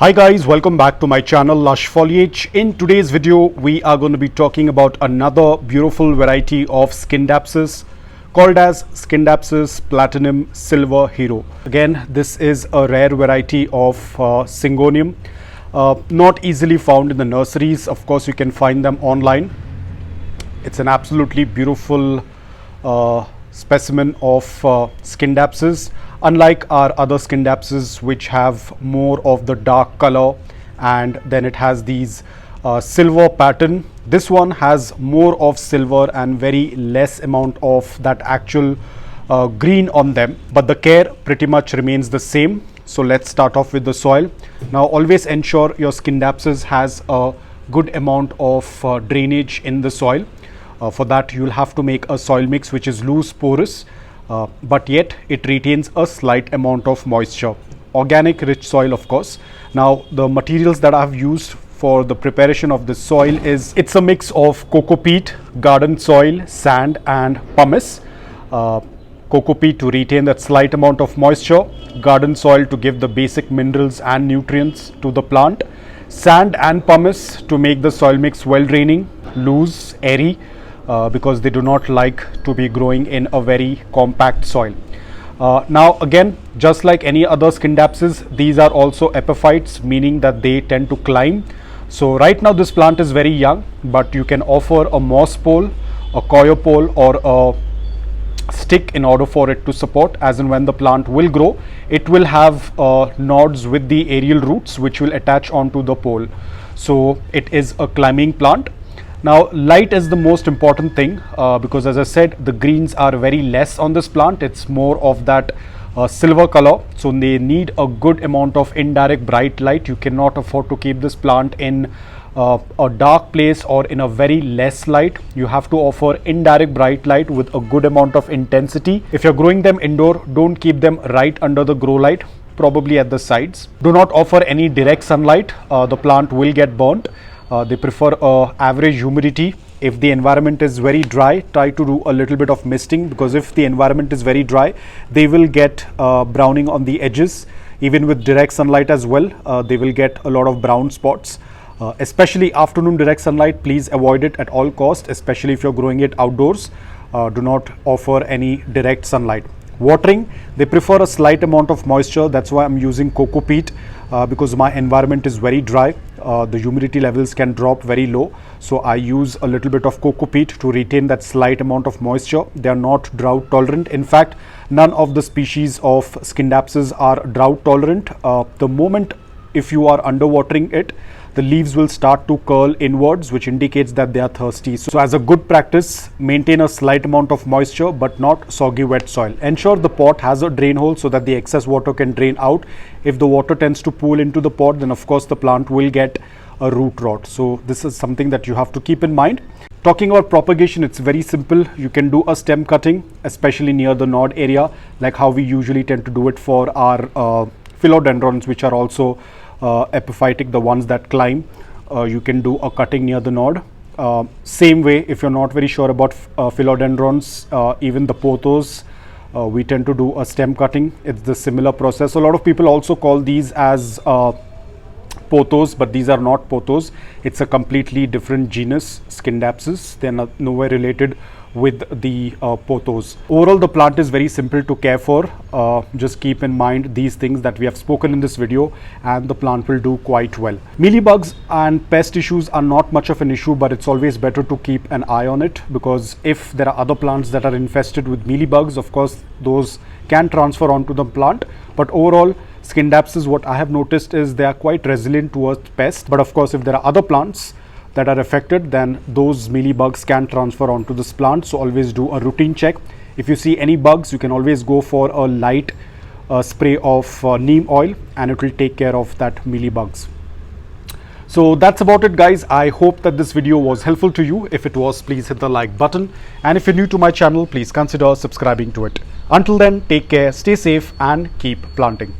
Hi guys, welcome back to my channel Lush Foliage. In today's video, we are going to be talking about another beautiful variety of Scindapsus called as Scindapsus Platinum Silver Hero. Again, this is a rare variety of Syngonium, not easily found in the nurseries. Of course, you can find them online. It's an absolutely beautiful specimen of Scindapsus. Unlike our other Scindapsus, which have more of the dark color and then it has these silver pattern, this one has more of silver and very less amount of that actual green on them, but the care pretty much remains the same. So let's start off with the soil. Now always ensure your Scindapsus has a good amount of drainage in the soil. For that you'll have to make a soil mix which is loose porous, but yet it retains a slight amount of moisture. Organic rich soil, of course. Now the materials that I've used for the preparation of this soil it's a mix of coco peat, garden soil, sand and pumice. Coco peat to retain that slight amount of moisture, garden soil to give the basic minerals and nutrients to the plant, sand and pumice to make the soil mix well draining, loose, airy, because they do not like to be growing in a very compact soil. Now again, just like any other Scindapsus, these are also epiphytes, meaning that they tend to climb. So right now this plant is very young, but you can offer a moss pole, a coir pole or a stick in order for it to support. As and when the plant will grow, it will have nodes with the aerial roots which will attach onto the pole. So it is a climbing plant. Now light is the most important thing, because as I said, the greens are very less on this plant. It's more of that silver color, so they need a good amount of indirect bright light. You cannot afford to keep this plant in a dark place or in a very less light. You have to offer indirect bright light with a good amount of intensity. If you're growing them indoor, don't keep them right under the grow light, probably at the sides. Do not offer any direct sunlight. The plant will get burnt. They prefer average humidity. If the environment is very dry, try to do a little bit of misting, because if the environment is very dry, they will get browning on the edges. Even with direct sunlight as well, they will get a lot of brown spots. Especially afternoon direct sunlight, please avoid it at all costs, especially if you're growing it outdoors. Do not offer any direct sunlight. Watering, they prefer a slight amount of moisture. That's why I'm using coco peat, because my environment is very dry. The humidity levels can drop very low, so I use a little bit of coco peat to retain that slight amount of moisture. They are not drought tolerant. In fact, none of the species of Scindapsus are drought tolerant. The moment if you are underwatering it, the leaves will start to curl inwards, which indicates that they are thirsty. So as a good practice, maintain a slight amount of moisture but not soggy wet soil. Ensure the pot has a drain hole so that the excess water can drain out. If the water tends to pool into the pot, then of course the plant will get a root rot. So this is something that you have to keep in mind. Talking about propagation, it's very simple. You can do a stem cutting, especially near the node area, like how we usually tend to do it for our philodendrons, which are also epiphytic, the ones that climb. You can do a cutting near the node. Same way, if you're not very sure about philodendrons, even the pothos, we tend to do a stem cutting. It's the similar process. A lot of people also call these as pothos, but these are not pothos. It's a completely different genus, Scindapsus. They're nowhere related with the pothos. Overall, the plant is very simple to care for. Just keep in mind these things that we have spoken in this video, and the plant will do quite well. Mealybugs and pest issues are not much of an issue, but it's always better to keep an eye on it, because if there are other plants that are infested with mealybugs, of course those can transfer onto the plant. But overall, Scindapsus, what I have noticed is they are quite resilient towards pests. But of course, if there are other plants that are affected, then those mealybugs can transfer onto this plant. So always do a routine check. If you see any bugs, you can always go for a light spray of neem oil, and it will take care of that mealybugs. So that's about it, guys. I hope that this video was helpful to you. If it was, please hit the like button, and if you're new to my channel, please consider subscribing to it. Until then, take care, stay safe and keep planting.